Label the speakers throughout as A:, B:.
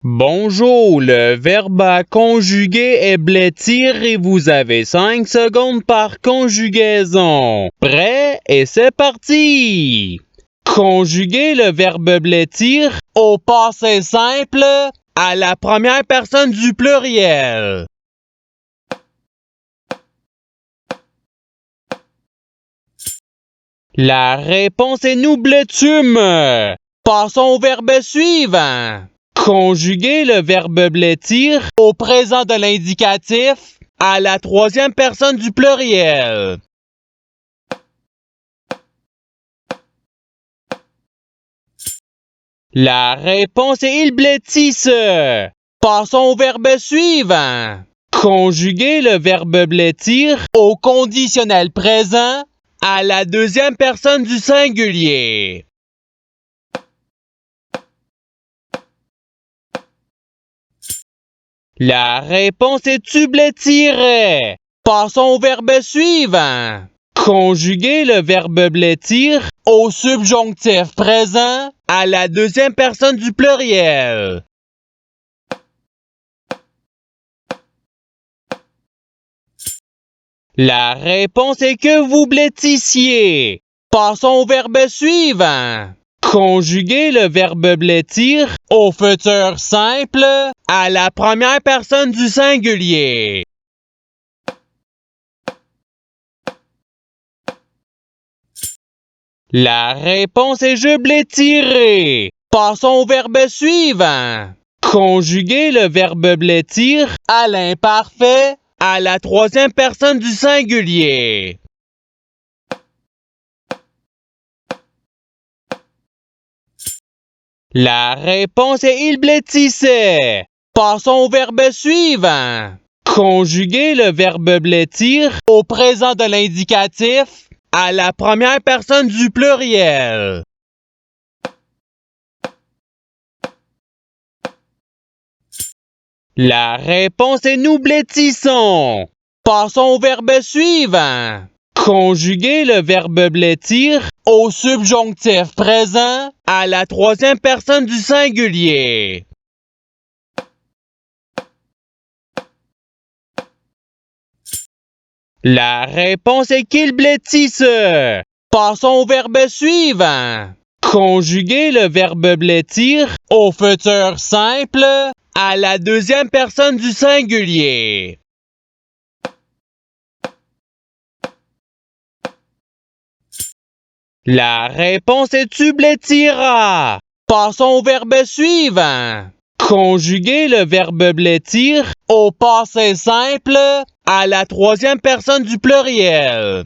A: Bonjour, le verbe à conjuguer est blêtir et vous avez 5 secondes par conjugaison. Prêt et c'est parti! Conjuguer le verbe blêtir au passé simple à la première personne du pluriel. La réponse est nous blêtumes. Passons au verbe suivant. Conjuguer le verbe blêtir au présent de l'indicatif à la troisième personne du pluriel. La réponse est il blêtisse. Passons au verbe suivant. Conjuguer le verbe blêtir au conditionnel présent à la deuxième personne du singulier. La réponse est tu blêtirais. Passons au verbe suivant. Conjuguer le verbe blêtir au subjonctif présent à la deuxième personne du pluriel. La réponse est que vous blêtissiez. Passons au verbe suivant. Conjuguer le verbe blêtir au futur simple à la première personne du singulier. La réponse est je blêtirai. Passons au verbe suivant. Conjuguer le verbe blêtir à l'imparfait à la troisième personne du singulier. La réponse est il blêtissait. Passons au verbe suivant. Conjuguer le verbe blêtir au présent de l'indicatif à la première personne du pluriel. La réponse est nous blêtissons. Passons au verbe suivant. Conjuguer le verbe blêtir au subjonctif présent à la troisième personne du singulier. La réponse est qu'il blêtisse. Passons au verbe suivant. Conjuguer le verbe blêtir au futur simple à la deuxième personne du singulier. La réponse est tu blêtiras. Passons au verbe suivant. Conjuguer le verbe blêtir au passé simple à la troisième personne du pluriel.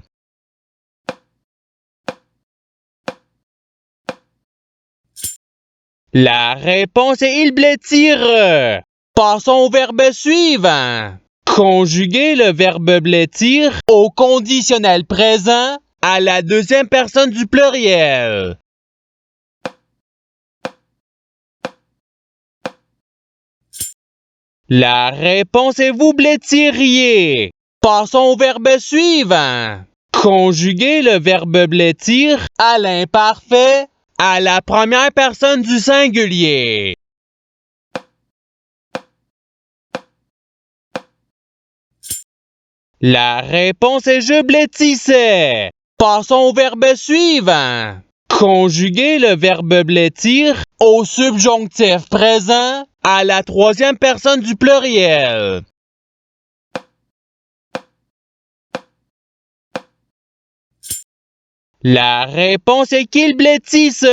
A: La réponse est il blêtire. Passons au verbe suivant. Conjuguer le verbe blêtir au conditionnel présent à la deuxième personne du pluriel. La réponse est vous blêtiriez. Passons au verbe suivant. Conjuguer le verbe blêtir à l'imparfait à la première personne du singulier. La réponse est je blêtissais. Passons au verbe suivant. Conjuguer le verbe blêtir au subjonctif présent à la troisième personne du pluriel. La réponse est qu'il blêtisse.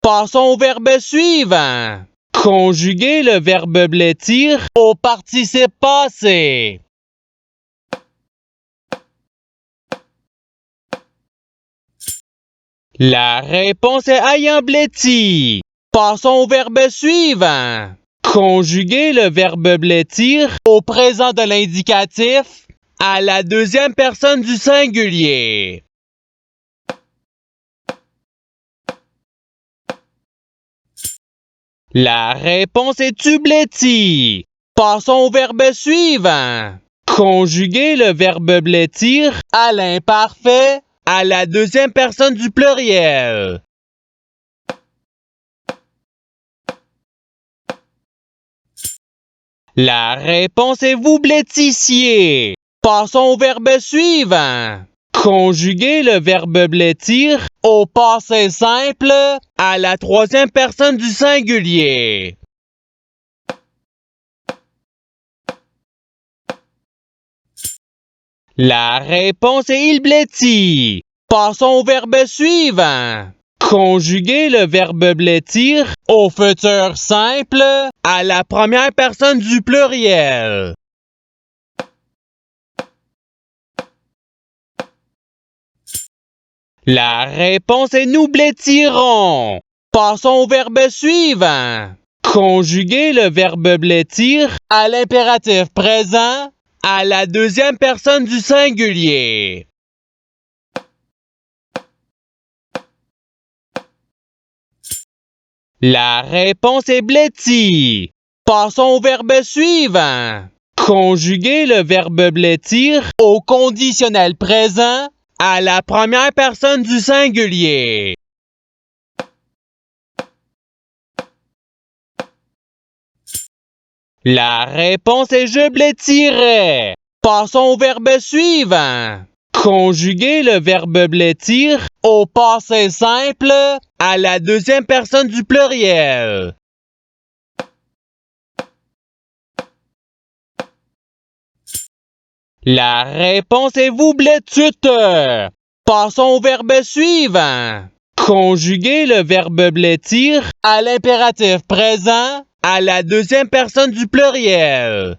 A: Passons au verbe suivant. Conjuguer le verbe blêtir au participe passé. La réponse est ayant blêti. Passons au verbe suivant. Conjuguer le verbe blêtir au présent de l'indicatif à la deuxième personne du singulier. La réponse est tu blêti. Passons au verbe suivant. Conjuguer le verbe blêtir à l'imparfait à la deuxième personne du pluriel. La réponse est vous blêtissiez. Passons au verbe suivant. Conjuguez le verbe blêtir au passé simple à la troisième personne du singulier. La réponse est il blêtit. Passons au verbe suivant. Conjuguez le verbe blêtir au futur simple à la première personne du pluriel. La réponse est nous blêtirons. Passons au verbe suivant. Conjuguez le verbe blêtir à l'impératif présent à la deuxième personne du singulier. La réponse est blêtit. Passons au verbe suivant. Conjuguez le verbe blêtir au conditionnel présent à la première personne du singulier. La réponse est je blêtirais. Passons au verbe suivant. Conjuguez le verbe blêtir au passé simple à la deuxième personne du pluriel. La réponse est vous blêtûtes. Passons au verbe suivant. Conjuguez le verbe blêtir à l'impératif présent à la deuxième personne du pluriel.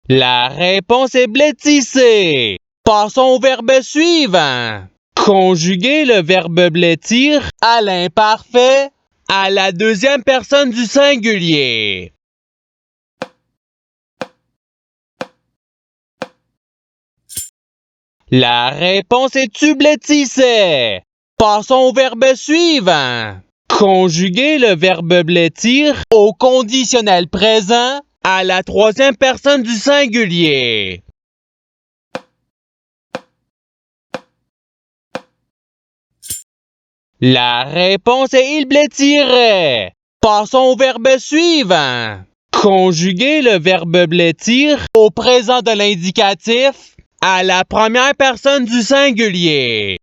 A: La réponse est blêtissez. Passons au verbe suivant. Conjuguez le verbe blêtir à l'imparfait à la deuxième personne du singulier. La réponse est tu blêtissais. Passons au verbe suivant. Conjuguez le verbe blêtir au conditionnel présent à la troisième personne du singulier. La réponse est il blêtirait. Passons au verbe suivant. Conjuguez le verbe blêtir au présent de l'indicatif à la première personne du singulier.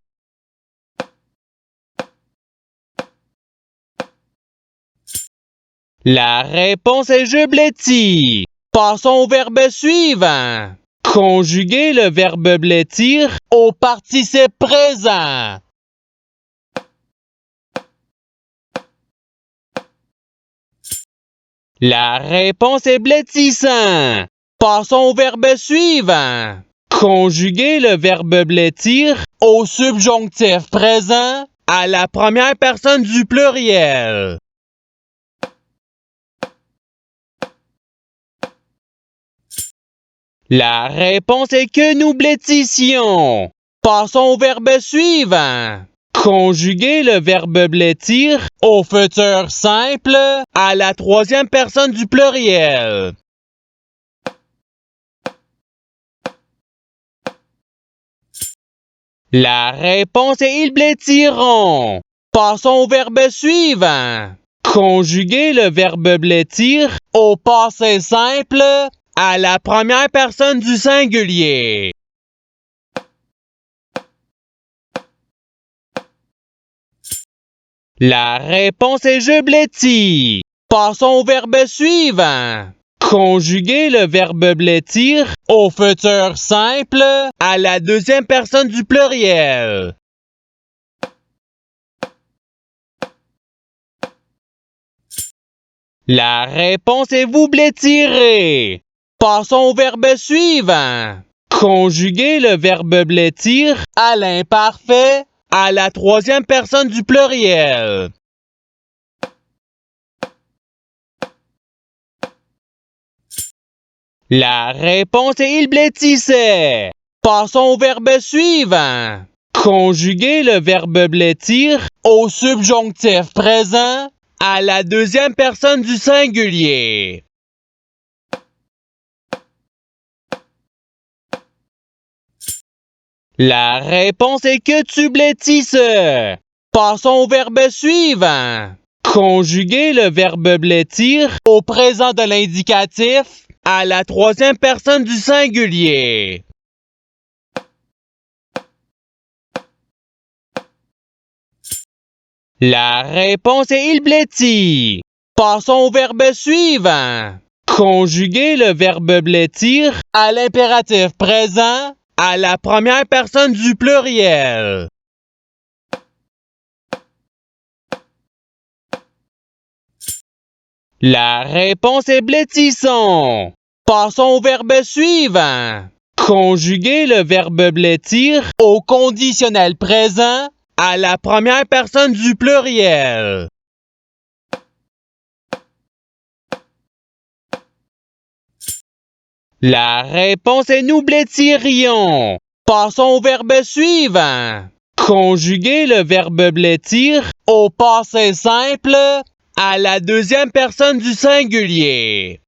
A: La réponse est je blêtis. Passons au verbe suivant. Conjuguez le verbe blêtir au participe présent. La réponse est blêtissant. Passons au verbe suivant. Conjuguez le verbe blêtir au subjonctif présent à la première personne du pluriel. La réponse est que nous blêtissions. Passons au verbe suivant. Conjuguez le verbe blêtir au futur simple à la troisième personne du pluriel. La réponse est ils blêtiront. Passons au verbe suivant. Conjuguez le verbe blêtir au passé simple à la première personne du singulier. La réponse est je blêtis. Passons au verbe suivant. Conjuguez le verbe blêtir au futur simple à la deuxième personne du pluriel. La réponse est vous blêtirez. Passons au verbe suivant. Conjuguez le verbe blêtir à l'imparfait à la troisième personne du pluriel. La réponse est il blêtissait. Passons au verbe suivant. Conjuguez le verbe blêtir au subjonctif présent à la deuxième personne du singulier. La réponse est que tu blêtisses. Passons au verbe suivant. Conjuguer le verbe blêtir au présent de l'indicatif à la troisième personne du singulier. La réponse est il blêtit. Passons au verbe suivant. Conjuguer le verbe blêtir à l'impératif présent à la première personne du pluriel. La réponse est blêtissons. Passons au verbe suivant. Conjuguer le verbe blêtir au conditionnel présent à la première personne du pluriel. La réponse est nous blêtirions. Passons au verbe suivant. Conjuguer le verbe blêtir au passé simple à la deuxième personne du singulier.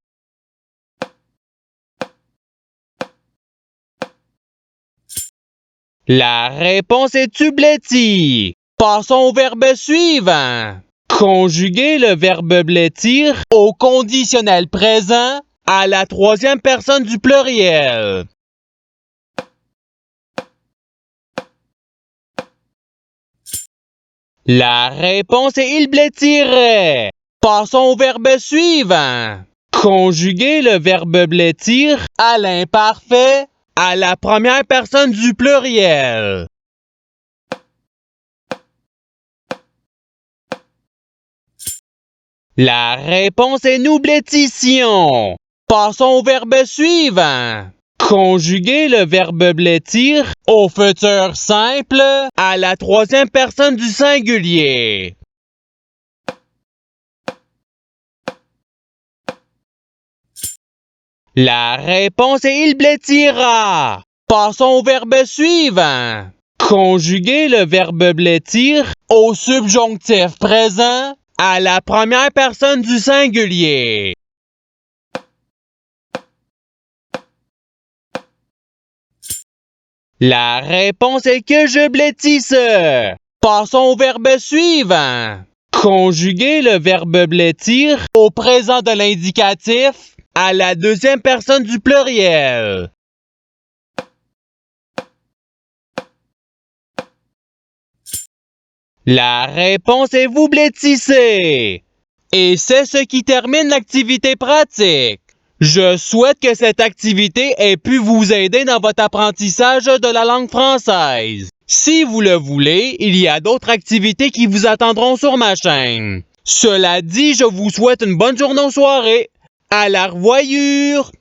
A: La réponse est tu blêtis. Passons au verbe suivant. Conjuguer le verbe blêtir au conditionnel présent à la troisième personne du pluriel. La réponse est il blêtirait. Passons au verbe suivant. Conjuguer le verbe blêtir à l'imparfait à la première personne du pluriel. La réponse est nous blêtissions. Passons au verbe suivant. Conjuguer le verbe blêtir au futur simple à la troisième personne du singulier. La réponse est il blêtira. Passons au verbe suivant. Conjuguer le verbe blêtir au subjonctif présent à la première personne du singulier. La réponse est que je blêtisse. Passons au verbe suivant. Conjuguer le verbe blêtir au présent de l'indicatif à la deuxième personne du pluriel. La réponse est vous blêtissez. Et c'est ce qui termine l'activité pratique. Je souhaite que cette activité ait pu vous aider dans votre apprentissage de la langue française. Si vous le voulez, il y a d'autres activités qui vous attendront sur ma chaîne. Cela dit, je vous souhaite une bonne journée ou soirée. À la revoyure!